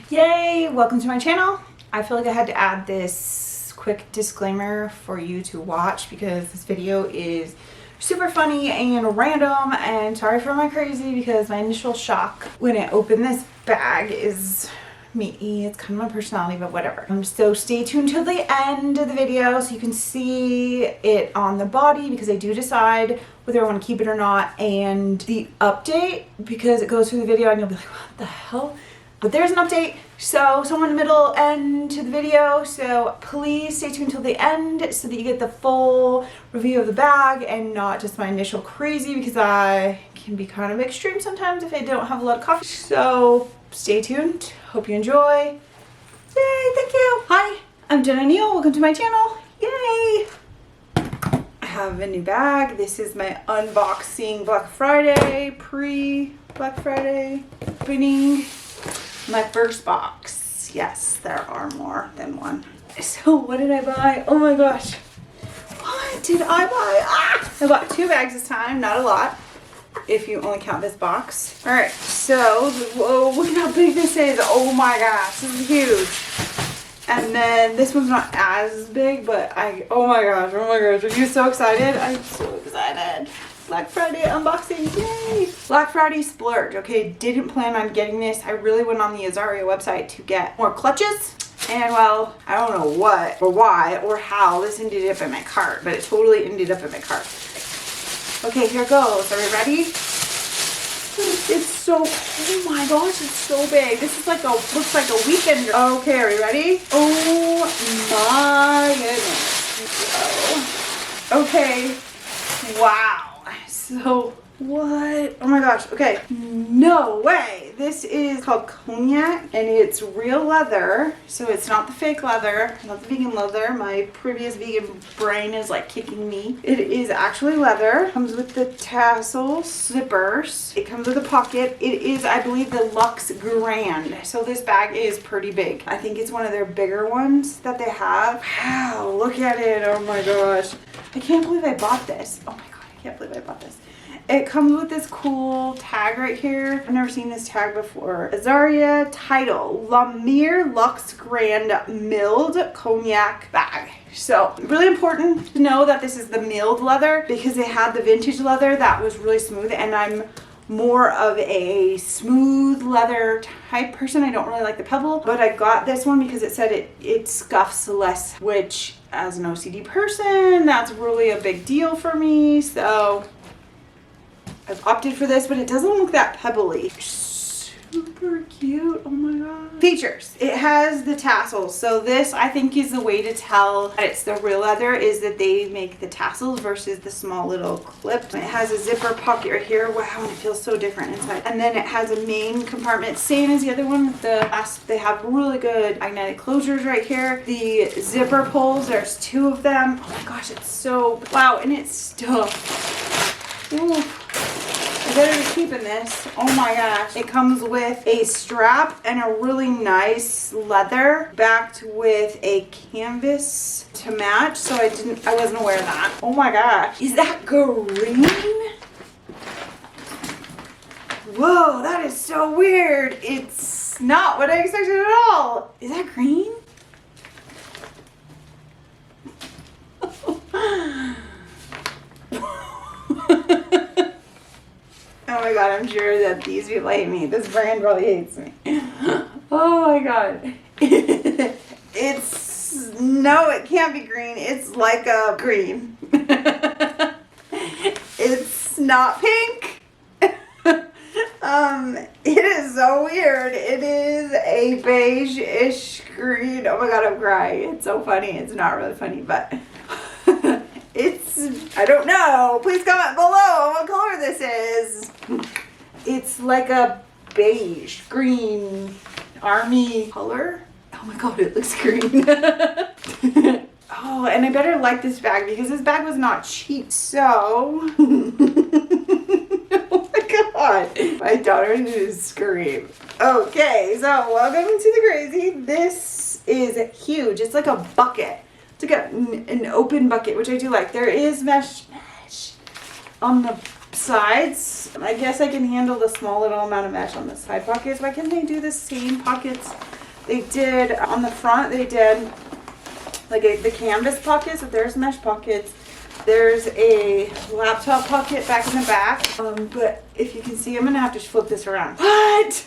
Yay! Welcome to my channel. I feel like I had to add this quick disclaimer for you to watch because this video is super funny and random, and sorry for my crazy because my initial shock when I opened this bag is me. It's kind of my personality, but whatever. So stay tuned till the end of the video so you can see it on the body, because I do decide whether I want to keep it or not, and the update, because it goes through the video and you'll be like, what the hell? But there's an update, so somewhere in the middle end to the video, so please stay tuned till the end so that you get the full review of the bag and not just my initial crazy, because I can be kind of extreme sometimes if I don't have a lot of coffee. So stay tuned. Hope you enjoy. Yay, thank you. Hi, I'm Jenna and Neal. Welcome to my channel. Yay. I have a new bag. This is my unboxing Black Friday, pre-Black Friday opening. My first box. Yes, there are more than one. So what did I buy? Oh my gosh. What did I buy? Ah! I bought 2 bags this time, not a lot, if you only count this box. All right, so, whoa, look at how big this is. Oh my gosh, this is huge. And then this one's not as big, but oh my gosh, are you so excited? I'm so excited. Black Friday unboxing, yay! Black Friday splurge. Okay, didn't plan on getting this. I really went on the AZARIA website to get more clutches. And well, I don't know what or why or how this ended up in my cart, but it totally ended up in my cart. Okay, here goes. Are we ready? It's so, oh my gosh, it's so big. This is like looks like a weekend. Okay, are we ready? Oh my goodness. Okay, wow. So what? Oh my gosh. Okay. No way. This is called Cognac and it's real leather. So it's not the fake leather, not the vegan leather. My previous vegan brain is like kicking me. It is actually leather. Comes with the tassels, zippers. It comes with a pocket. It is, I believe, the Luxe Grand. So this bag is pretty big. I think it's one of their bigger ones that they have. Wow, look at it. Oh my gosh. I can't believe I bought this. Oh my god. I can't believe I bought this. It comes with this cool tag right here. I've never seen this tag before. AZARIA title, La Mer Luxe Grand Milled Cognac Bag. So really important to know that this is the milled leather, because they had the vintage leather that was really smooth, and I'm more of a smooth leather type person. I don't really like the pebble, but I got this one because it said it scuffs less, which as an OCD person, that's really a big deal for me. So I've opted for this, but it doesn't look that pebbly. Super cute. Oh my god. Features. It has the tassels. So this, I think, is the way to tell that it's the real leather, is that they make the tassels versus the small little clip. It has a zipper pocket right here. Wow, and it feels so different inside. And then it has a main compartment, same as the other one with the clasp. They have really good magnetic closures right here. The zipper pulls, there's 2 of them. Oh my gosh, it's so, wow, and it's stuffed. Ooh. I better be keeping this. Oh my gosh. It comes with a strap and a really nice leather backed with a canvas to match. So I wasn't aware of that. Oh my gosh. Is that green? Whoa, that is so weird. It's not what I expected at all. Is that green? Oh my god, I'm sure that these people hate me. This brand really hates me. Oh my god. No, it can't be green. It's like a green. It's not pink. It is so weird. It is a beige-ish green. Oh my god, I'm crying. It's so funny. It's not really funny, but I don't know. Please comment below what color this is. It's like a beige, green, army color. Oh my god, it looks green. Oh, and I better like this bag because this bag was not cheap. So, oh my god, my daughter's gonna scream. Okay, so welcome to the crazy. This is huge. It's like a bucket. It's like an open bucket, which I do like. There is mesh on the sides. I guess I can handle the small little amount of mesh on the side pockets. Why can't they do the same pockets they did on the front? They did like the canvas pockets, but there's mesh pockets. There's a laptop pocket back in the back. But if you can see, I'm gonna have to flip this around. What?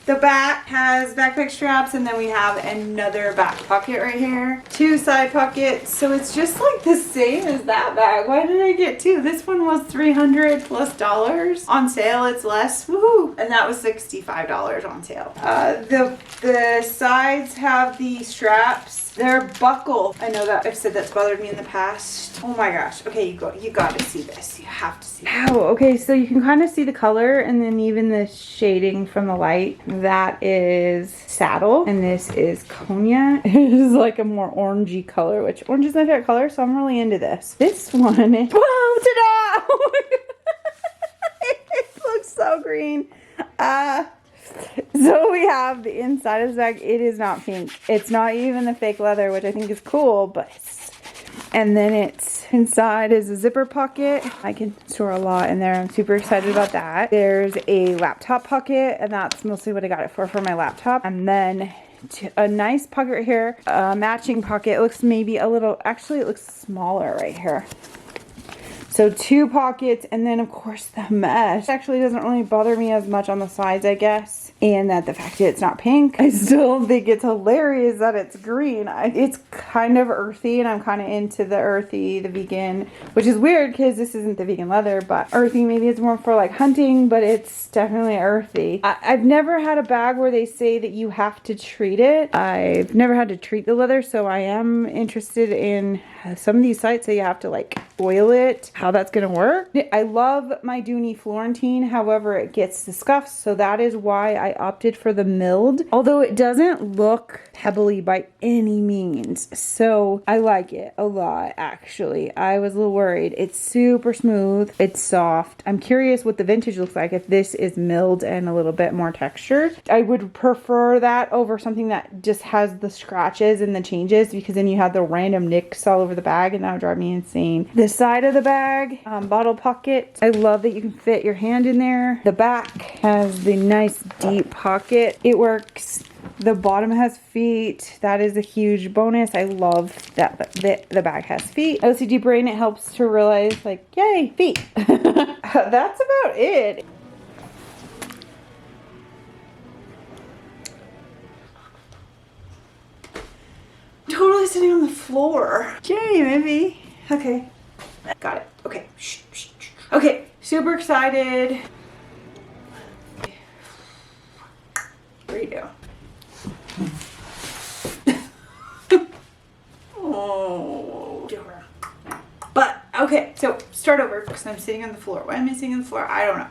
The back has backpack straps, and then we have another back pocket right here. 2 side pockets, so it's just like the same as that bag. Why did I get 2? This one was $300+ on sale. It's less, woohoo! And that was $65 on sale. The sides have the straps. They're buckle. I know that I've said that's bothered me in the past. Oh my gosh. Okay, you got to see this. You have to see it. Oh, okay, so you can kind of see the color and then even the shading from the light. That is saddle, and this is Cognac. It is like a more orangey color, which orange is my favorite color, so I'm really into this. This one is, whoa, ta-da! It looks so green. So we have the inside of this bag. It is not pink. It's not even the fake leather, which I think is cool, but and then it's inside is a zipper pocket. I can store a lot in there. I'm super excited about that. There's a laptop pocket, and that's mostly what I got it for my laptop. And then a nice pocket right here, a matching pocket. It looks maybe a little, actually it looks smaller right here. So 2 pockets, and then of course the mesh actually doesn't really bother me as much on the sides, I guess. And that the fact that it's not pink, I still think it's hilarious that it's green. It's kind of earthy, and I'm kind of into the earthy, the vegan, which is weird because this isn't the vegan leather, but earthy maybe it's more for like hunting, but it's definitely earthy. I've never had a bag where they say that you have to treat it. I've never had to treat the leather, so I am interested in some of these sites say you have to like oil it, how that's gonna work. I love my Dooney Florentine, however it gets the scuffs, so that is why I opted for the milled, although it doesn't look pebbly by any means, so I like it a lot. Actually, I was a little worried. It's super smooth, it's soft. I'm curious what the vintage looks like if this is milled and a little bit more textured. I would prefer that over something that just has the scratches and the changes, because then you have the random nicks all over the bag and that would drive me insane. The side of the bag, bottle pocket. I love that you can fit your hand in there. The back has the nice deep pocket. It works. The bottom has feet. That is a huge bonus. I love that the bag has feet. OCD brain, it helps to realize like, yay, feet. That's about it. Totally sitting on the floor. Yay, maybe. Okay. Got it. Okay. Shh, shh, shh. Okay. Super excited. Redo. Oh. But, okay. So, start over because I'm sitting on the floor. Why am I sitting on the floor? I don't know.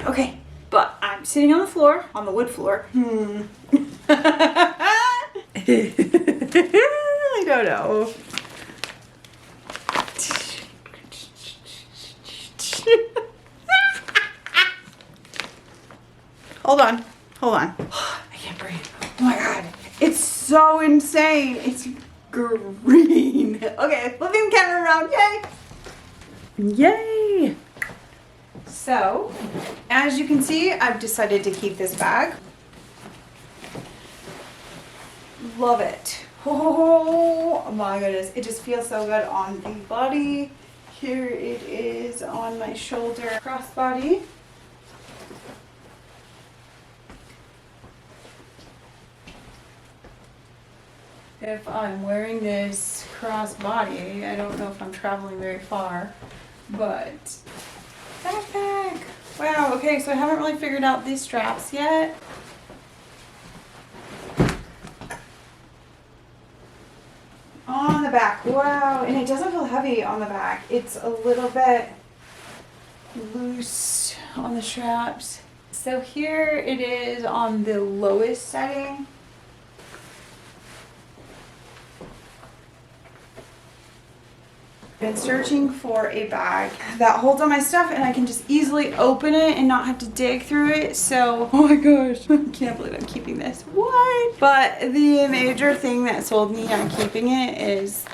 Okay. But I'm sitting on the floor, on the wood floor. I don't know. Hold on. I can't breathe. Oh my god. It's so insane. It's green. Okay, flipping the camera around. Yay. Yay. So, as you can see, I've decided to keep this bag. Love it. Oh my goodness. It just feels so good on the body. Here it is on my shoulder crossbody. If I'm wearing this crossbody, I don't know if I'm traveling very far, but backpack. Wow, okay, so I haven't really figured out these straps yet. On the back, wow, and it doesn't feel heavy on the back. It's a little bit loose on the straps. So here it is on the lowest setting. Been searching for a bag that holds all my stuff and I can just easily open it and not have to dig through it. So, oh my gosh, I can't believe I'm keeping this. What? But the major thing that sold me on keeping it is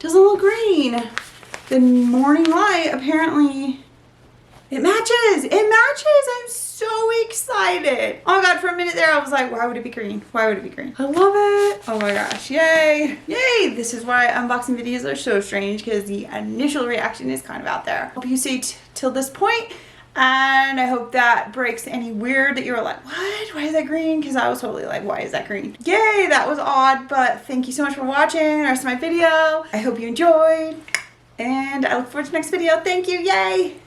doesn't look green. The morning light, apparently, it matches. It matches. I'm so excited. Oh my God, for a minute there, I was like, why would it be green? Why would it be green? I love it. Oh my gosh, yay. Yay. This is why unboxing videos are so strange, because the initial reaction is kind of out there. Hope you stay till this point. And I hope that breaks any weird that you were like, what? Why is that green? Because I was totally like, why is that green? Yay, that was odd, but thank you so much for watching the rest of my video. I hope you enjoyed, and I look forward to the next video. Thank you, yay!